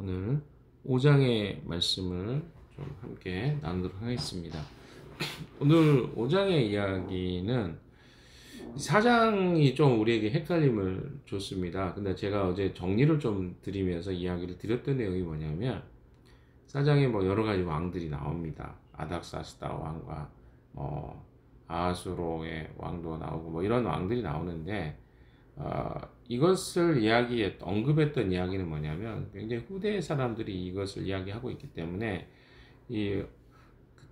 오늘 5장의 말씀을 좀 함께 나누도록 하겠습니다. 오늘 5장의 이야기는 4장이 좀 우리에게 헷갈림을 줬습니다. 근데 제가 어제 정리를 좀 드리면서 이야기를 드렸던 내용이 뭐냐면 4장에 뭐 여러 가지 왕들이 나옵니다. 아닥사스다 왕과 아하수로의 왕도 나오고 뭐 이런 왕들이 나오는데 이것을 언급했던 이야기는 뭐냐면 굉장히 후대 사람들이 이것을 이야기하고 있기 때문에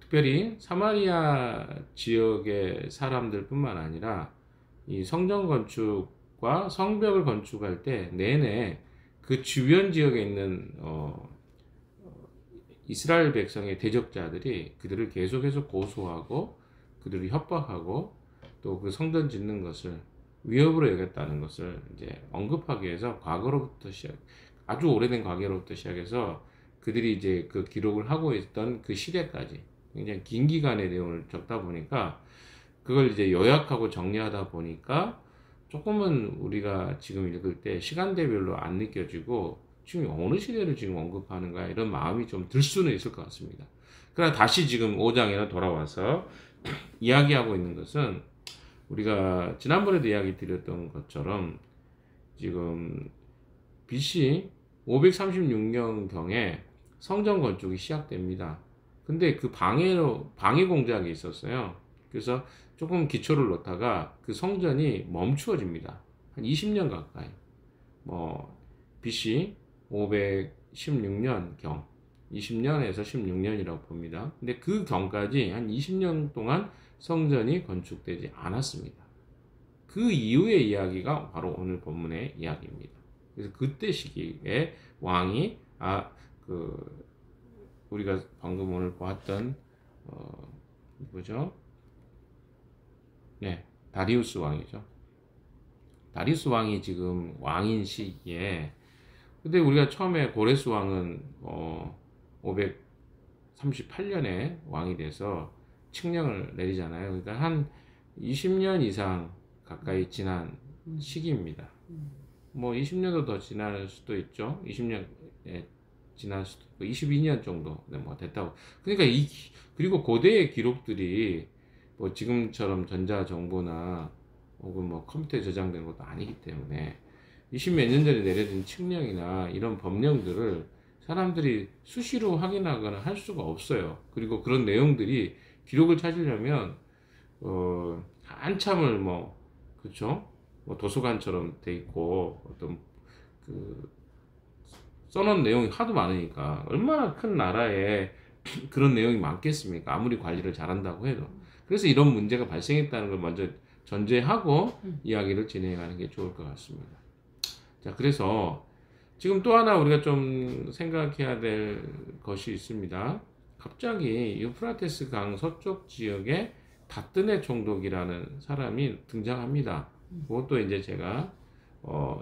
특별히 사마리아 지역의 사람들뿐만 아니라 이 성전 건축과 성벽을 건축할 때 내내 그 주변 지역에 있는 이스라엘 백성의 대적자들이 그들을 계속해서 고소하고 그들을 협박하고 또 그 성전 짓는 것을 위협으로 여겼다는 것을 이제 언급하기 위해서 아주 오래된 과거로부터 시작해서 그들이 이제 그 기록을 하고 있던 그 시대까지 굉장히 긴 기간의 내용을 적다 보니까 그걸 이제 요약하고 정리하다 보니까 조금은 우리가 지금 읽을 때 시간대별로 안 느껴지고 지금 어느 시대를 지금 언급하는가 이런 마음이 좀 들 수는 있을 것 같습니다. 그러나 다시 지금 5장에 돌아와서 이야기하고 있는 것은 우리가 지난번에도 이야기 드렸던 것처럼 지금 BC 536년경에 성전 건축이 시작됩니다. 근데 그 방해 공작이 있었어요. 그래서 조금 기초를 놓다가 그 성전이 멈추어집니다. 한 20년 가까이. BC 516년경 20년에서 16년이라고 봅니다. 근데 그 경까지 한 20년 동안 성전이 건축되지 않았습니다. 그 이후의 이야기가 바로 오늘 본문의 이야기입니다. 그래서 그때 시기에 왕이 우리가 방금 오늘 보았던 누구죠? 네, 다리우스 왕이죠. 다리우스 왕이 지금 왕인 시기에 근데 우리가 처음에 고레스 왕은 538년에 왕이 돼서 칙령을 내리잖아요. 그러니까 한 20년 이상 가까이 지난 시기입니다. 뭐 20년도 더 지날 수도 있죠. 20년 지날 수도 있고 22년 정도 뭐 됐다고. 그러니까 그리고 고대의 기록들이 뭐 지금처럼 전자정보나 혹은 뭐 컴퓨터에 저장된 것도 아니기 때문에 20몇 년 전에 내려진 칙령이나 이런 법령들을 사람들이 수시로 확인하거나 할 수가 없어요. 그리고 그런 내용들이 기록을 찾으려면 한참을 그렇죠? 도서관처럼 돼 있고 어떤 써놓은 내용이 하도 많으니까 얼마나 큰 나라에 그런 내용이 많겠습니까? 아무리 관리를 잘한다고 해도. 그래서 이런 문제가 발생했다는 걸 먼저 전제하고 이야기를 진행하는 게 좋을 것 같습니다. 자, 그래서 지금 또 하나 우리가 좀 생각해야 될 것이 있습니다. 갑자기 유프라테스 강 서쪽 지역에 다뜨네 총독이라는 사람이 등장합니다. 그것도 이제 제가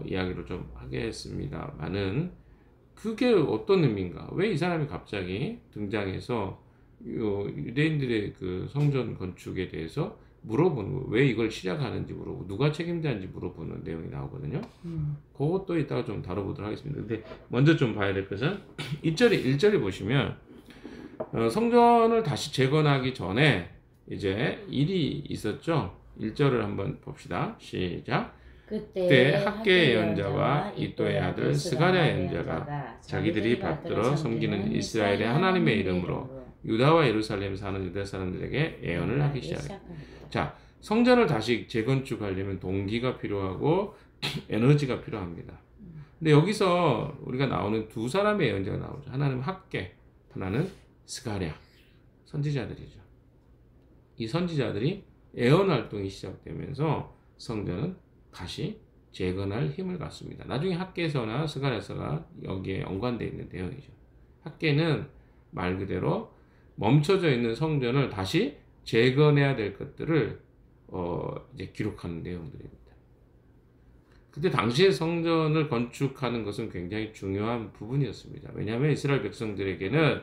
이야기를 좀 하겠습니다만은 그게 어떤 의미인가? 왜 이 사람이 갑자기 등장해서 유대인들의 그 성전 건축에 대해서 물어보는, 왜 이걸 시작하는지 물어보고 누가 책임자인지 물어보는 내용이 나오거든요. 그것도 이따가 좀 다뤄보도록 하겠습니다. 근데 먼저 좀 봐야 될 것은 1절에 보시면 성전을 다시 재건하기 전에 이제 일이 있었죠. 1절을 한번 봅시다. 시작. 그때 학계 예언자와 이도의 아들 스가랴 예언자가 자기들이 받들어 섬기는 이스라엘의 하나님의 이름으로 유다와 예루살렘에 사는 유다 사람들에게 예언을 하기 시작합니다. 자, 성전을 다시 재건축하려면 동기가 필요하고 에너지가 필요합니다. 근데 여기서 우리가 나오는 두 사람의 예언자가 나오죠. 하나는 학계, 하나는 스가랴. 선지자들이죠. 이 선지자들이 예언 활동이 시작되면서 성전은 다시 재건할 힘을 갖습니다. 나중에 학계서나 스가랴서가 여기에 연관되어 있는 내용이죠. 학계는 말 그대로 멈춰져 있는 성전을 다시 재건해야 될 것들을 이제 기록하는 내용들입니다. 그때 당시에 성전을 건축하는 것은 굉장히 중요한 부분이었습니다. 왜냐하면 이스라엘 백성들에게는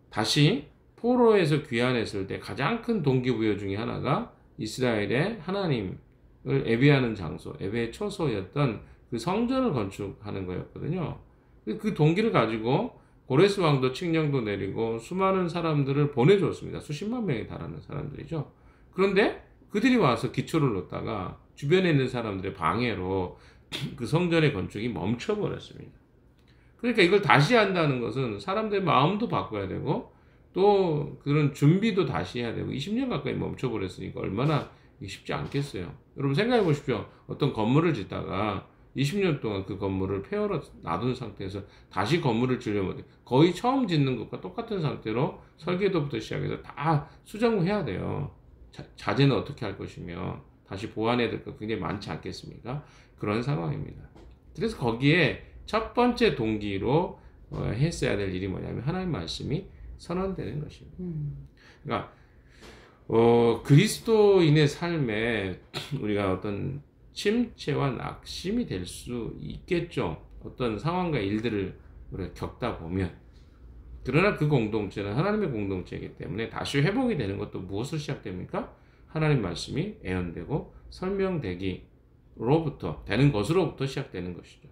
다시 포로에서 귀환했을 때 가장 큰 동기부여 중에 하나가 이스라엘의 하나님을 예배하는 장소, 예배의 처소였던 그 성전을 건축하는 거였거든요. 그 동기를 가지고 고레스 왕도 칙령도 내리고 수많은 사람들을 보내줬습니다. 수십만 명에 달하는 사람들이죠. 그런데 그들이 와서 기초를 놓다가 주변에 있는 사람들의 방해로 그 성전의 건축이 멈춰버렸습니다. 그러니까 이걸 다시 한다는 것은 사람들의 마음도 바꿔야 되고 또 그런 준비도 다시 해야 되고 20년 가까이 멈춰버렸으니까 얼마나 쉽지 않겠어요. 여러분 생각해 보십시오. 어떤 건물을 짓다가 20년 동안 그 건물을 폐허로 놔둔 상태에서 다시 건물을 지으려면 거의 처음 짓는 것과 똑같은 상태로 설계도부터 시작해서 다 수정해야 돼요. 자재는 어떻게 할 것이며 다시 보완해야 될 것 굉장히 많지 않겠습니까? 그런 상황입니다. 그래서 거기에 첫 번째 동기로 했어야 될 일이 뭐냐면 하나님 말씀이 선언되는 것입니다. 그러니까 그리스도인의 삶에 우리가 어떤 침체와 낙심이 될 수 있겠죠. 어떤 상황과 일들을 우리가 겪다 보면. 그러나 그 공동체는 하나님의 공동체이기 때문에 다시 회복이 되는 것도 무엇으로 시작됩니까? 하나님 말씀이 애언되고 설명되기로부터 되는 것으로부터 시작되는 것이죠.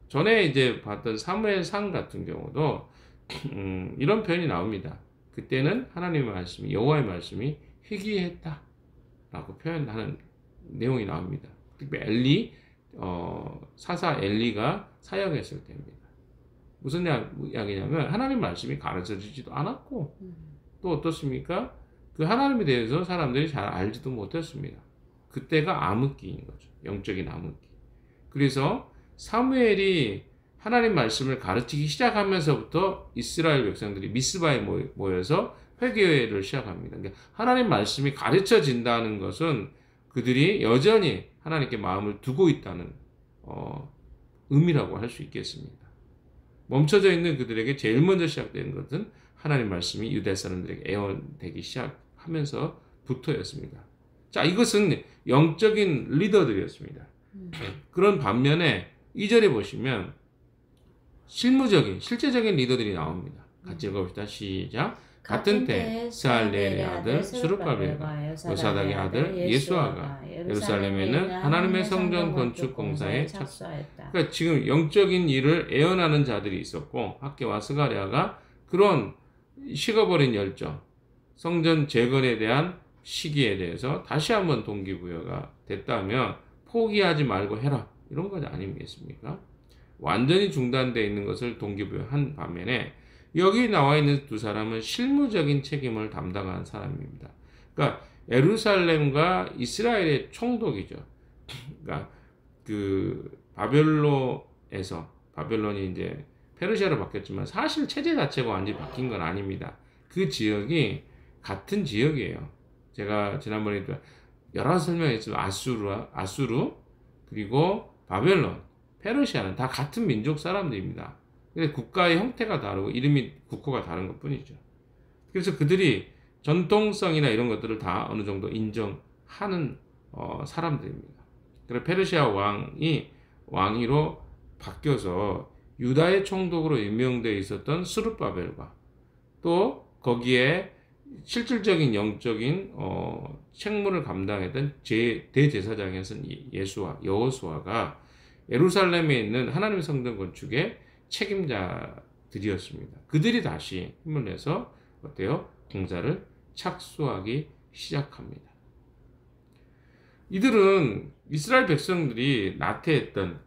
전에 이제 봤던 사무엘상 같은 경우도 이런 표현이 나옵니다. 그때는 하나님의 말씀이 여호와의 말씀이 희귀했다라고 표현하는 내용이 나옵니다. 특히 사사 엘리가 사역했을 때입니다. 무슨 이야기냐면 하나님 말씀이 가르쳐지지도 않았고 또 어떻습니까? 그 하나님에 대해서 사람들이 잘 알지도 못했습니다. 그때가 암흑기인 거죠. 영적인 암흑기. 그래서 사무엘이 하나님 말씀을 가르치기 시작하면서부터 이스라엘 백성들이 미스바에 모여서 회개를 시작합니다. 그러니까 하나님 말씀이 가르쳐진다는 것은 그들이 여전히 하나님께 마음을 두고 있다는 의미라고 할 수 있겠습니다. 멈춰져 있는 그들에게 제일 먼저 시작되는 것은 하나님 말씀이 유대 사람들에게 애원되기 시작하면서부터였습니다. 자, 이것은 영적인 리더들이었습니다. 그런 반면에 이절에 보시면 실제적인 리더들이 나옵니다. 같이 읽어봅시다. 시작. 같은 때 스알렐의 아들 스룹바벨과 요사닥의 아들 예수아가 예루살렘에는 하나님의 성전 건축 공사에 착수하였다. 그러니까 지금 영적인 일을 애원하는 자들이 있었고 학개와 스가랴가 그런 식어버린 열정, 성전 재건에 대한 시기에 대해서 다시 한번 동기부여가 됐다면 포기하지 말고 해라 이런 것 아니겠습니까? 완전히 중단되어 있는 것을 동기부여한 반면에 여기 나와 있는 두 사람은 실무적인 책임을 담당한 사람입니다. 그러니까 예루살렘과 이스라엘의 총독이죠. 그러니까 그 바벨론이 이제 페르시아로 바뀌었지만 사실 체제 자체가 완전히 바뀐 건 아닙니다. 그 지역이 같은 지역이에요. 제가 지난번에도 여러 번 설명했지만 아수르 그리고 바벨론, 페르시아는 다 같은 민족 사람들입니다. 근데 국가의 형태가 다르고 이름이 국호가 다른 것 뿐이죠. 그래서 그들이 전통성이나 이런 것들을 다 어느 정도 인정하는 사람들입니다. 그래서 페르시아 왕위로 바뀌어서 유다의 총독으로 임명되어 있었던 스룹바벨과 또 거기에 실질적인 영적인 책무를 감당했던 대제사장이었던 여호수아가 예루살렘에 있는 하나님의 성전 건축의 책임자들이었습니다. 그들이 다시 힘을 내서 어때요? 공사를 착수하기 시작합니다. 이들은 이스라엘 백성들이 나태했던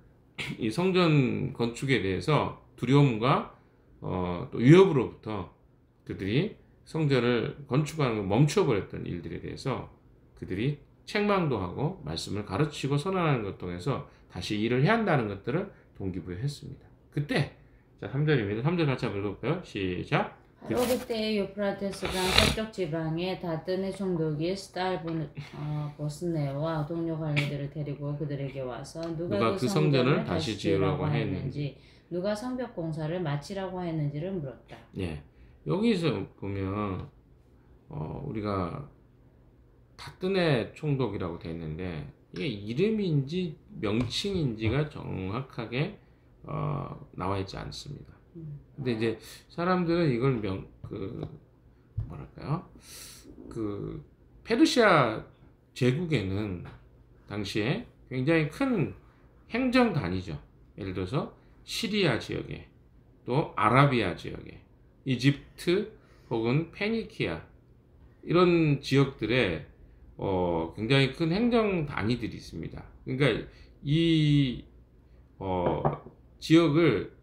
이 성전 건축에 대해서 두려움과 또 위협으로부터 그들이 성전을 건축하는 걸 멈춰버렸던 일들에 대해서 그들이 책망도 하고 말씀을 가르치고 선언하는 것 통해서 다시 일을 해야 한다는 것들을 동기부여했습니다. 그때 자 3절입니다. 3절 같이 한번 읽어볼까요? 시작. 바로 그때 유프라테스강 서쪽 지방의 다뜬의 총독이 보스네와 동료 관리들을 데리고 그들에게 와서 누가 그 성전을 다시 지으라고 했는지 누가 성벽 공사를 마치라고 했는지를 물었다. 예, 여기서 보면 우리가 다뜬의 총독이라고 되어 있는데 이게 이름인지 명칭인지가 정확하게 나와 있지 않습니다. 근데 이제 사람들은 이걸 페르시아 제국에는 당시에 굉장히 큰 행정단위죠. 예를 들어서 시리아 지역에, 또 아라비아 지역에, 이집트 혹은 페니키아 이런 지역들에 굉장히 큰 행정 단위들이 있습니다. 그러니까 이 지역을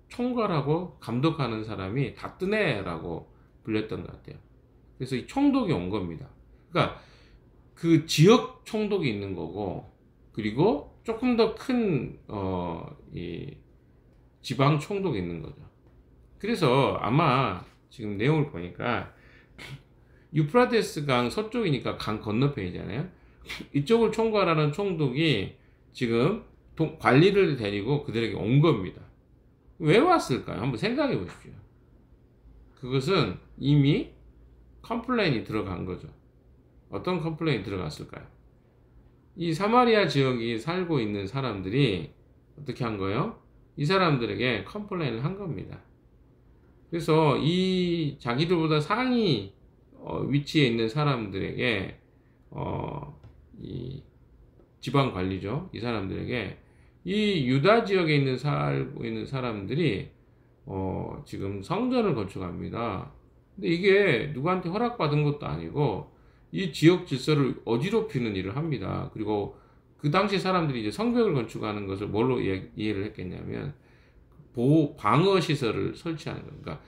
총괄하고 감독하는 사람이 다뜨네라고 불렸던 것 같아요. 그래서 이 총독이 온 겁니다. 그러니까 그 지역 총독이 있는 거고, 그리고 조금 더 큰 이 지방 총독이 있는 거죠. 그래서 아마 지금 내용을 보니까 유프라테스 강 서쪽이니까 강 건너편이잖아요. 이쪽을 총괄하는 총독이 지금 관리를 데리고 그들에게 온 겁니다. 왜 왔을까요? 한번 생각해 보십시오. 그것은 이미 컴플레인이 들어간 거죠. 어떤 컴플레인이 들어갔을까요? 이 사마리아 지역이 살고 있는 사람들이 어떻게 한 거예요? 이 사람들에게 컴플레인을 한 겁니다. 그래서 이 자기들보다 상위 위치에 있는 사람들에게 이 지방 관리죠. 이 사람들에게 이 유다 지역에 살고 있는 사람들이 지금 성전을 건축합니다. 근데 이게 누구한테 허락받은 것도 아니고 이 지역 질서를 어지럽히는 일을 합니다. 그리고 그 당시 사람들이 이제 성벽을 건축하는 것을 뭘로 이해를 했겠냐면 방어 시설을 설치하는 겁니다. 그러니까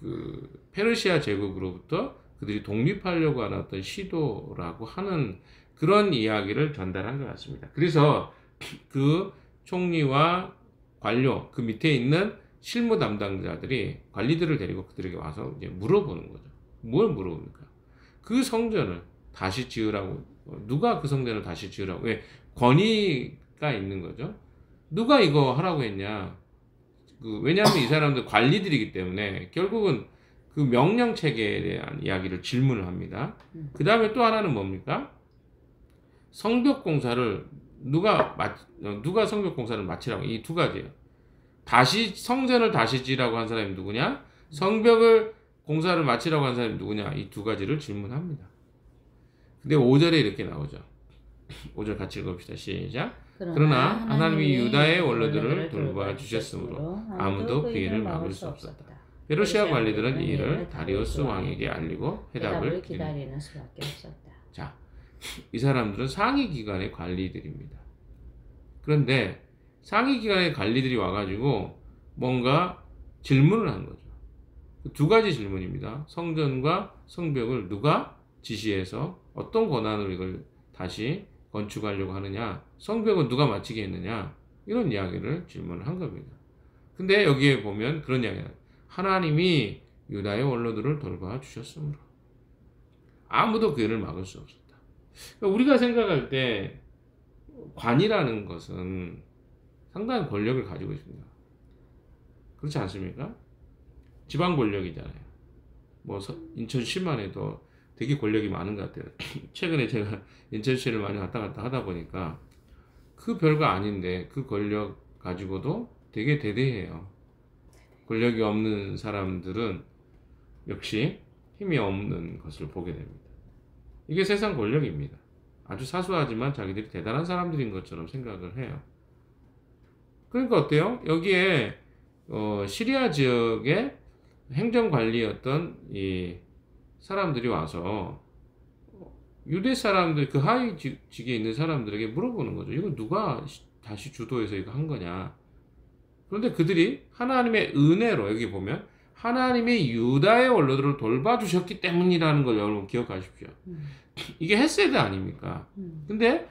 그 페르시아 제국으로부터 그들이 독립하려고 하는 어떤 시도라고 하는 그런 이야기를 전달한 것 같습니다. 그래서 그 총리와 관료, 그 밑에 있는 실무 담당자들이 관리들을 데리고 그들에게 와서 이제 물어보는 거죠. 뭘 물어봅니까? 그 성전을 다시 지으라고, 누가 그 성전을 다시 지으라고, 왜? 권위가 있는 거죠. 누가 이거 하라고 했냐? 왜냐하면 이 사람들 관리들이기 때문에 결국은 그 명령 체계에 대한 이야기를 질문을 합니다. 그 다음에 또 하나는 뭡니까? 성벽 공사를 누가 성벽 공사를 마치라고, 이 두 가지예요. 성전을 다시 지으라고 한 사람이 누구냐? 성벽을 공사를 마치라고 한 사람이 누구냐? 이 두 가지를 질문합니다. 근데 5절에 이렇게 나오죠. 5절 같이 읽어봅시다. 시작. 그러나 하나님이 유다의 원로들을 돌봐 주셨으므로 아무도 그 일을 막을 수 없었다. 페르시아 관리들은 이 일을 다리우스 왕에게 알리고 해답을 기다리는 수밖에 없었다. 자, 이 사람들은 상위 기관의 관리들입니다. 그런데 상위 기관의 관리들이 와가지고 뭔가 질문을 한 거죠. 두 가지 질문입니다. 성전과 성벽을 누가 지시해서 어떤 권한으로 이걸 다시 건축하려고 하느냐, 성벽은 누가 마치게 했느냐, 이런 이야기를 질문을 한 겁니다. 근데 여기에 보면 그런 이야기가, 하나님이 유다의 원로들을 돌봐 주셨으므로 아무도 그 일을 막을 수 없었다. 그러니까 우리가 생각할 때 관이라는 것은 상당한 권력을 가지고 있습니다. 그렇지 않습니까? 지방 권력이잖아요. 뭐 인천시만 해도 되게 권력이 많은 것 같아요. 최근에 제가 인천시를 많이 왔다 갔다 하다 보니까 그 별거 아닌데 그 권력 가지고도 되게 대대해요. 권력이 없는 사람들은 역시 힘이 없는 것을 보게 됩니다. 이게 세상 권력입니다. 아주 사소하지만 자기들이 대단한 사람들인 것처럼 생각을 해요. 그러니까 어때요? 여기에 시리아 지역의 행정관리였던 이 사람들이 와서 유대 사람들, 그 하위 직에 있는 사람들에게 물어보는 거죠. 이거 누가 다시 주도해서 이거 한 거냐? 그런데 그들이 하나님의 은혜로, 여기 보면 하나님이 유다의 원로들을 돌봐주셨기 때문이라는 걸 여러분 기억하십시오. 이게 헤세드 아닙니까? 근데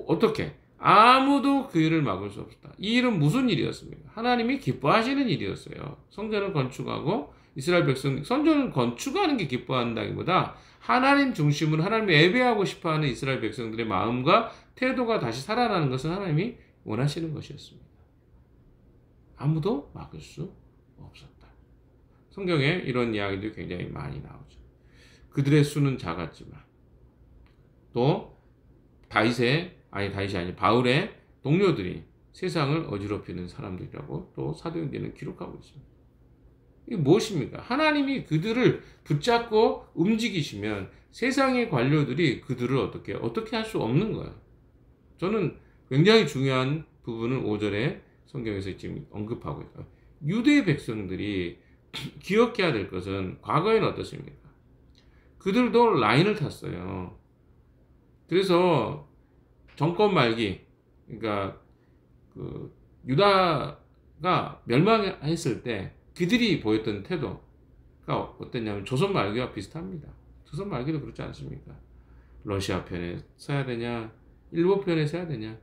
어떻게? 아무도 그 일을 막을 수 없었다. 이 일은 무슨 일이었습니까? 하나님이 기뻐하시는 일이었어요. 성전을 건축하고 이스라엘 백성, 성전을 건축하는 게 기뻐한다기보다 하나님 중심으로 하나님을 예배하고 싶어하는 이스라엘 백성들의 마음과 태도가 다시 살아나는 것은 하나님이 원하시는 것이었습니다. 아무도 막을 수 없었다. 성경에 이런 이야기들이 굉장히 많이 나오죠. 그들의 수는 작았지만 또 바울의 동료들이 세상을 어지럽히는 사람들이라고 또 사도행전은 기록하고 있습니다. 이게 무엇입니까? 하나님이 그들을 붙잡고 움직이시면 세상의 관료들이 그들을 어떻게 할 수 없는 거예요. 저는 굉장히 중요한 부분을 5절에 성경에서 지금 언급하고 있다. 유대 백성들이 기억해야 될 것은 과거에는 어떻습니까? 그들도 라인을 탔어요. 그래서 정권 말기, 그러니까 그 유다가 멸망했을 때 그들이 보였던 태도가 어땠냐면 조선 말기와 비슷합니다. 조선 말기도 그렇지 않습니까? 러시아 편에 서야 되냐, 일본 편에 서야 되냐.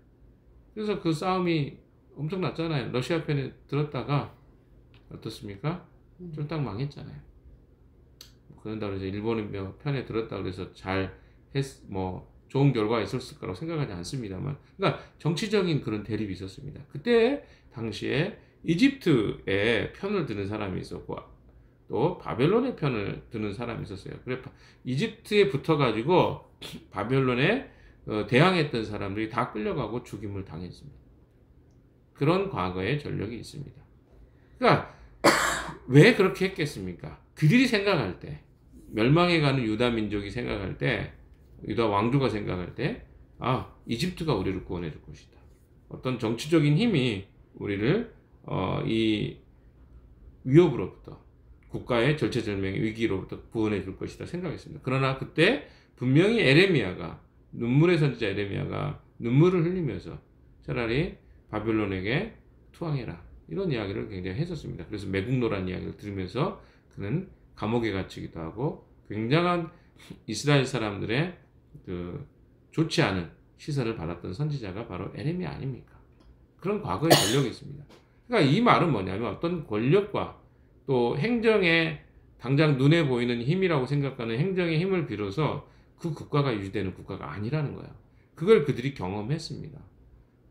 그래서 그 싸움이 엄청났잖아요. 러시아 편에 들었다가 어떻습니까? 쫄딱 망했잖아요. 그런다고 해서 일본 편에 들었다고 해서 좋은 결과가 있었을 거라고 생각하지 않습니다만, 그러니까 정치적인 그런 대립이 있었습니다. 그때 당시에 이집트의 편을 드는 사람이 있었고, 또 바벨론의 편을 드는 사람이 있었어요. 그래 이집트에 붙어가지고 바벨론에 대항했던 사람들이 다 끌려가고 죽임을 당했습니다. 그런 과거의 전력이 있습니다. 그러니까 왜 그렇게 했겠습니까? 그들이 생각할 때, 멸망해가는 유다 민족이 생각할 때, 유다 왕조가 생각할 때, 이집트가 우리를 구원해 줄 것이다. 어떤 정치적인 힘이 우리를 이 위협으로부터, 국가의 절체절명의 위기로부터 구원해 줄 것이다 생각했습니다. 그러나 그때 분명히 눈물의 선지자 에레미야가 눈물을 흘리면서 차라리 바벨론에게 투항해라, 이런 이야기를 굉장히 했었습니다. 그래서 매국노란 이야기를 들으면서 그는 감옥에 갇히기도 하고 굉장한 이스라엘 사람들의 그 좋지 않은 시선을 받았던 선지자가 바로 에레미야 아닙니까? 그런 과거의 전력이 있습니다. 그러니까 이 말은 뭐냐면 어떤 권력과 또 행정의 당장 눈에 보이는 힘이라고 생각하는 행정의 힘을 빌어서 그 국가가 유지되는 국가가 아니라는 거예요. 그걸 그들이 경험했습니다.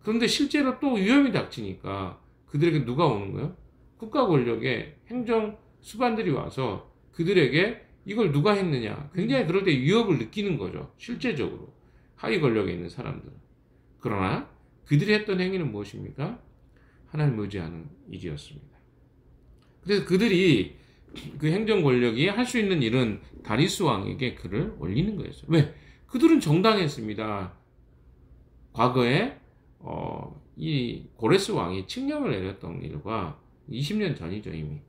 그런데 실제로 또 위험이 닥치니까 그들에게 누가 오는 거예요? 국가 권력의 행정 수반들이 와서 그들에게 이걸 누가 했느냐, 굉장히 그럴 때 위협을 느끼는 거죠. 실제적으로 하위 권력에 있는 사람들은. 그러나 그들이 했던 행위는 무엇입니까? 하나님을 의지하는 일이었습니다. 그래서 그들이 그 행정 권력이 할 수 있는 일은 다리스 왕에게 글을 올리는 거였어요. 왜? 그들은 정당했습니다. 과거에 이 고레스 왕이 칙령을 내렸던 일과 20년 전이죠. 이미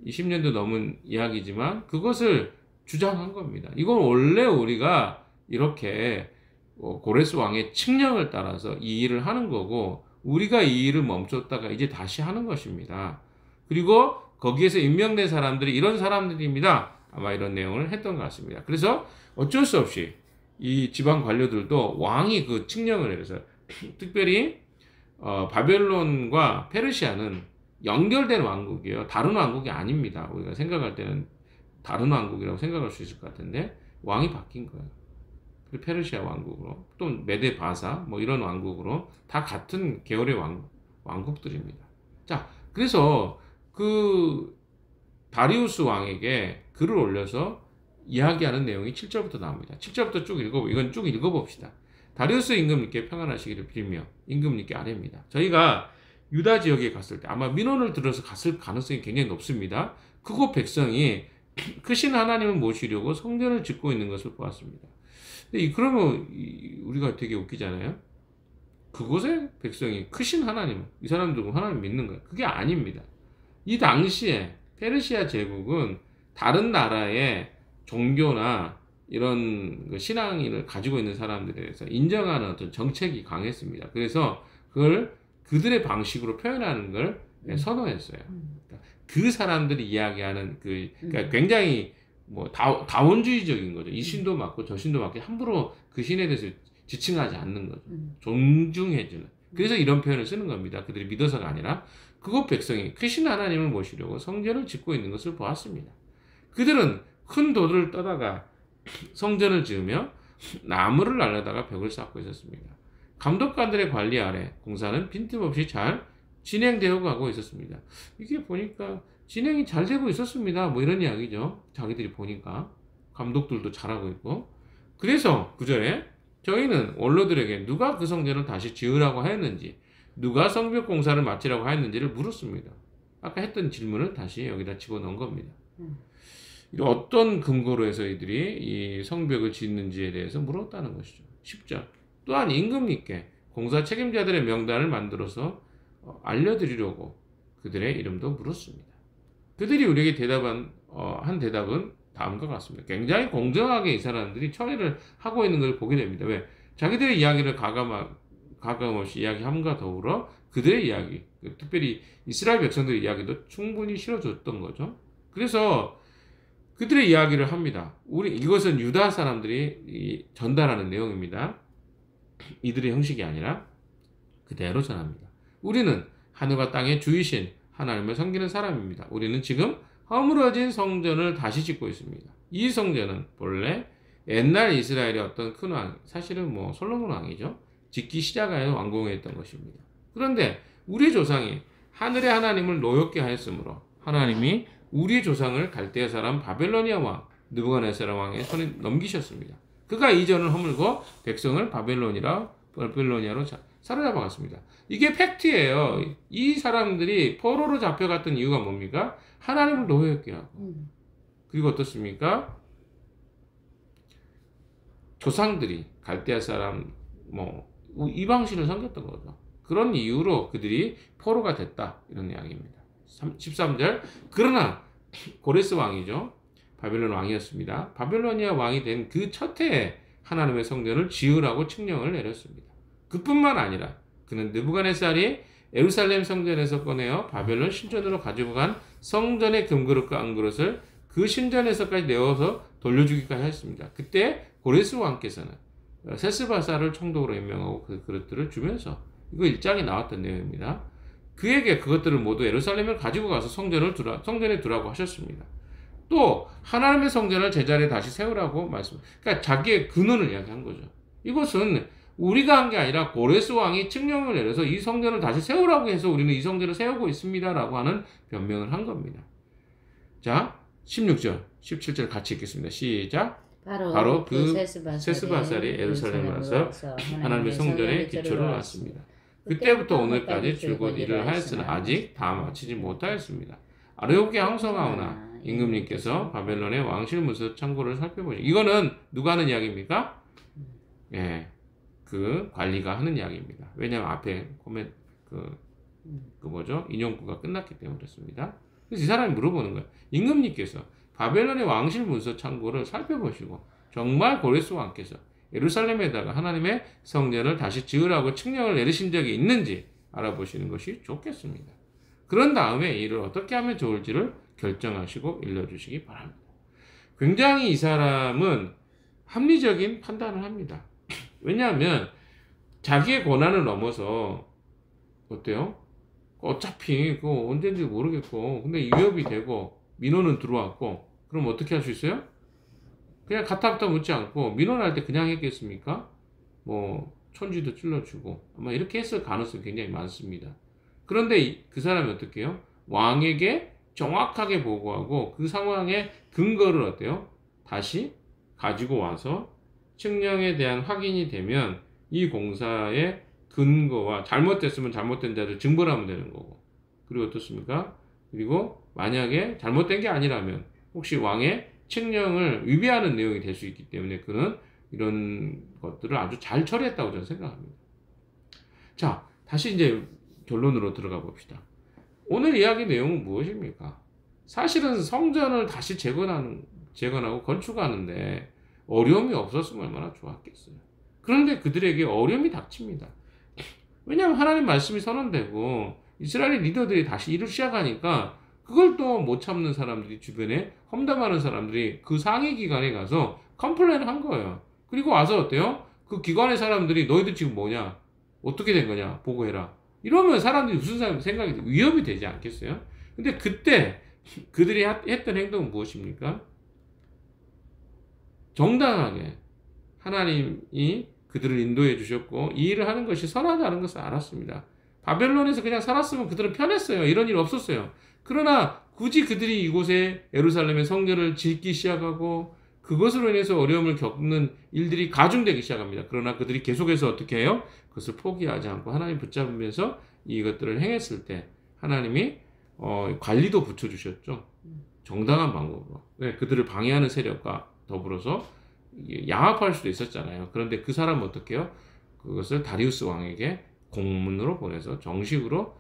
20년도 넘은 이야기지만 그것을 주장한 겁니다. 이건 원래 우리가 이렇게 고레스 왕의 칙령을 따라서 이 일을 하는 거고, 우리가 이 일을 멈췄다가 이제 다시 하는 것입니다. 그리고 거기에서 임명된 사람들이 이런 사람들입니다. 아마 이런 내용을 했던 것 같습니다. 그래서 어쩔 수 없이 이 지방 관료들도 왕이 그 칙령을 내려서, 특별히 바벨론과 페르시아는 연결된 왕국이에요. 다른 왕국이 아닙니다. 우리가 생각할 때는 다른 왕국이라고 생각할 수 있을 것 같은데 왕이 바뀐 거예요. 그리고 페르시아 왕국으로, 또 메데 바사 이런 왕국으로 다 같은 계열의 왕국들입니다. 자, 그래서 그 다리우스 왕에게 글을 올려서 이야기하는 내용이 7절부터 나옵니다. 7절부터 이건 쭉 읽어봅시다. 다리우스 임금님께 평안하시기를 빌며, 임금님께 아뢰입니다. 저희가 유다 지역에 갔을 때 아마 민원을 들어서 갔을 가능성이 굉장히 높습니다. 그곳 백성이 크신 하나님을 모시려고 성전을 짓고 있는 것을 보았습니다. 그러면 우리가 되게 웃기잖아요. 그곳의 백성이 크신 하나님, 이 사람들은 하나님 믿는 거예요. 그게 아닙니다. 이 당시에 페르시아 제국은 다른 나라의 종교나 이런 신앙을 가지고 있는 사람들에 대해서 인정하는 어떤 정책이 강했습니다. 그래서 그걸 그들의 방식으로 표현하는 걸 선호했어요. 그러니까 그 사람들이 이야기하는 그러니까 굉장히 다원주의적인 거죠. 이 신도 맞고 저 신도 맞고 함부로 그 신에 대해서 지칭하지 않는 거죠. 존중해주는. 그래서 이런 표현을 쓰는 겁니다. 그들이 믿어서가 아니라 그곳 백성이 크신 하나님을 모시려고 성전을 짓고 있는 것을 보았습니다. 그들은 큰 돌을 떠다가 성전을 지으며 나무를 날려다가 벽을 쌓고 있었습니다. 감독관들의 관리 아래 공사는 빈틈없이 잘 진행되어 가고 있었습니다. 이게 보니까 진행이 잘 되고 있었습니다. 이런 이야기죠. 자기들이 보니까 감독들도 잘하고 있고. 그래서 9절에 저희는 원로들에게 누가 그 성전을 다시 지으라고 하였는지, 누가 성벽 공사를 마치라고 하였는지를 물었습니다. 아까 했던 질문을 다시 여기다 집어넣은 겁니다. 어떤 근거로 해서 이들이 이 성벽을 짓는지에 대해서 물었다는 것이죠. 10절. 또한 임금님께 공사 책임자들의 명단을 만들어서 알려드리려고 그들의 이름도 물었습니다. 그들이 우리에게 한 대답은 다음과 같습니다. 굉장히 공정하게 이 사람들이 처리를 하고 있는 걸 보게 됩니다. 왜? 자기들의 이야기를 가감없이 이야기함과 더불어 그들의 이야기, 특별히 이스라엘 백성들의 이야기도 충분히 실어줬던 거죠. 그래서 그들의 이야기를 합니다. 이것은 유다 사람들이 전달하는 내용입니다. 이들의 형식이 아니라 그대로 전합니다. 우리는 하늘과 땅의 주이신 하나님을 섬기는 사람입니다. 우리는 지금 허물어진 성전을 다시 짓고 있습니다. 이 성전은 본래 옛날 이스라엘의 어떤 큰 왕, 사실은 솔로몬 왕이죠. 짓기 시작하여 완공했던 것입니다. 그런데 우리 조상이 하늘의 하나님을 노엽게 하였으므로 하나님이 우리 조상을 갈대아 사람 바벨로니아 왕 느부갓네살 왕의 손에 넘기셨습니다. 그가 이전을 허물고 백성을 바벨로니아로 사로잡아갔습니다. 이게 팩트예요. 이 사람들이 포로로 잡혀갔던 이유가 뭡니까? 하나님을 노엽게 하고. 그리고 어떻습니까? 조상들이 갈대아 사람 이방신을 섬겼던 거죠. 그런 이유로 그들이 포로가 됐다, 이런 이야기입니다. 13절. 그러나 고레스 왕이죠. 바벨론 왕이었습니다. 바벨로니아 왕이 된 그 첫 해에 하나님의 성전을 지으라고 칙령을 내렸습니다. 그뿐만 아니라 그는 느부갓네살이 예루살렘 성전에서 꺼내어 바벨론 신전으로 가지고 간 성전의 금그릇과 은그릇을 그 신전에서까지 내어서 돌려주기까지 했습니다. 그때 고레스 왕께서는 세스바사를 총독으로 임명하고 그 그릇들을 주면서, 이거 1장에 나왔던 내용입니다. 그에게 그것들을 모두 예루살렘을 가지고 가서 성전에 두라고 하셨습니다. 또 하나님의 성전을 제자리에 다시 세우라고 그러니까 자기의 근원을 이야기한 거죠. 이것은 우리가 한 게 아니라 고레스 왕이 칙령을 내려서 이 성전을 다시 세우라고 해서 우리는 이 성전을 세우고 있습니다라고 하는 변명을 한 겁니다. 자, 16절, 17절 같이 읽겠습니다. 시작. 바로 그 세스바살이 예루살렘에 와서 하나님의 성전에 기초를 놨습니다. 그때부터 오늘까지 줄곧 일을 하였으나 아직 다 마치지 못하였습니다. 아르요게 항성하오나 임금님께서 바벨론의 왕실 문서 창고를 살펴보시고, 이거는 누가 하는 이야기입니까? 예, 그 관리가 하는 이야기입니다. 왜냐하면 앞에 인용구가 끝났기 때문에 그렇습니다. 그래서 이 사람이 물어보는 거예요. 임금님께서 바벨론의 왕실 문서 창고를 살펴보시고 정말 고레스 왕께서 예루살렘에다가 하나님의 성전을 다시 지으라고 칙령을 내리신 적이 있는지 알아보시는 것이 좋겠습니다. 그런 다음에 이를 어떻게 하면 좋을지를 결정하시고 일러주시기 바랍니다. 굉장히 이 사람은 합리적인 판단을 합니다. 왜냐하면 자기의 권한을 넘어서 어때요? 어차피 그거 언제인지 모르겠고 근데 위협이 되고 민원은 들어왔고 그럼 어떻게 할 수 있어요? 그냥 가타부터 묻지 않고 민원할 때 그냥 했겠습니까? 천지도 찔러주고 아마 이렇게 했을 가능성이 굉장히 많습니다. 그런데 그 사람이 어떻게 해요? 왕에게 정확하게 보고하고 그 상황의 근거를 어때요? 다시 가지고 와서 칙령에 대한 확인이 되면 이 공사의 근거와 잘못됐으면 잘못된 자를 증벌하면 되는 거고, 그리고 어떻습니까? 그리고 만약에 잘못된 게 아니라면 혹시 왕의 칙령을 위배하는 내용이 될 수 있기 때문에 그는 이런 것들을 아주 잘 처리했다고 저는 생각합니다. 자, 다시 이제 결론으로 들어가 봅시다. 오늘 이야기 내용은 무엇입니까? 사실은 성전을 다시 재건하고 건축하는데 어려움이 없었으면 얼마나 좋았겠어요. 그런데 그들에게 어려움이 닥칩니다. 왜냐하면 하나님 말씀이 선언되고 이스라엘 리더들이 다시 일을 시작하니까 그걸 또 못 참는 사람들이, 주변에 험담하는 사람들이 그 상위 기관에 가서 컴플레인을 한 거예요. 그리고 와서 어때요? 그 기관의 사람들이 너희들 지금 뭐냐? 어떻게 된 거냐? 보고해라. 이러면 사람들이 무슨 생각이 위협이 되지 않겠어요? 근데 그때 그들이 했던 행동은 무엇입니까? 정당하게 하나님이 그들을 인도해 주셨고 이 일을 하는 것이 선하다는 것을 알았습니다. 바벨론에서 그냥 살았으면 그들은 편했어요. 이런 일 없었어요. 그러나 굳이 그들이 이곳에 예루살렘의 성전을 짓기 시작하고 그것으로 인해서 어려움을 겪는 일들이 가중되기 시작합니다. 그러나 그들이 계속해서 어떻게 해요? 그것을 포기하지 않고 하나님 붙잡으면서 이것들을 행했을 때 하나님이 관리도 붙여주셨죠. 정당한 방법으로. 네, 그들을 방해하는 세력과 더불어서 양압할 수도 있었잖아요. 그런데 그 사람은 어떻게 해요? 그것을 다리우스 왕에게 공문으로 보내서 정식으로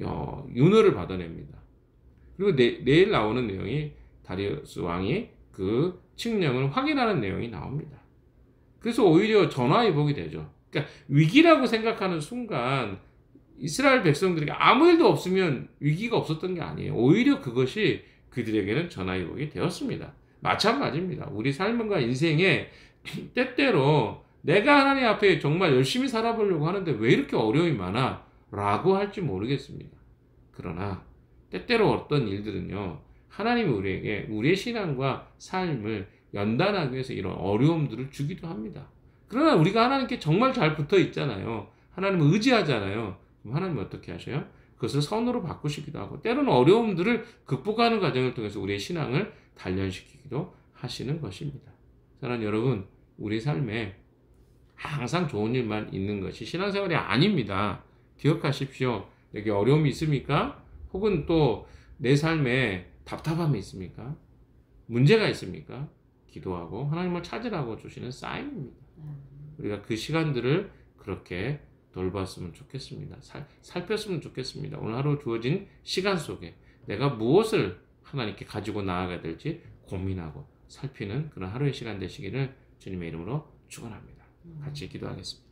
윤허를 받아냅니다. 그리고 내일 나오는 내용이 다리우스 왕이 그 칙령을 확인하는 내용이 나옵니다. 그래서 오히려 전화위복이 되죠. 그러니까 위기라고 생각하는 순간 이스라엘 백성들에게 아무 일도 없으면 위기가 없었던 게 아니에요. 오히려 그것이 그들에게는 전화위복이 되었습니다. 마찬가지입니다. 우리 삶과 인생에 때때로 내가 하나님 앞에 정말 열심히 살아보려고 하는데 왜 이렇게 어려움이 많아? 라고 할지 모르겠습니다. 그러나 때때로 어떤 일들은요, 하나님이 우리에게 우리의 신앙과 삶을 연단하기 위해서 이런 어려움들을 주기도 합니다. 그러나 우리가 하나님께 정말 잘 붙어 있잖아요. 하나님을 의지하잖아요. 그럼 하나님은 어떻게 하셔요? 그것을 선으로 바꾸시기도 하고, 때로는 어려움들을 극복하는 과정을 통해서 우리의 신앙을 단련시키기도 하시는 것입니다. 사랑하는 여러분, 우리 삶에 항상 좋은 일만 있는 것이 신앙생활이 아닙니다. 기억하십시오. 여기 어려움이 있습니까? 혹은 또 내 삶에 답답함이 있습니까? 문제가 있습니까? 기도하고 하나님을 찾으라고 주시는 사인입니다. 우리가 그 시간들을 그렇게 돌봤으면 좋겠습니다. 살폈으면 좋겠습니다. 오늘 하루 주어진 시간 속에 내가 무엇을 하나님께 가지고 나아가야 될지 고민하고 살피는 그런 하루의 시간 되시기를 주님의 이름으로 축원합니다. 같이 기도하겠습니다.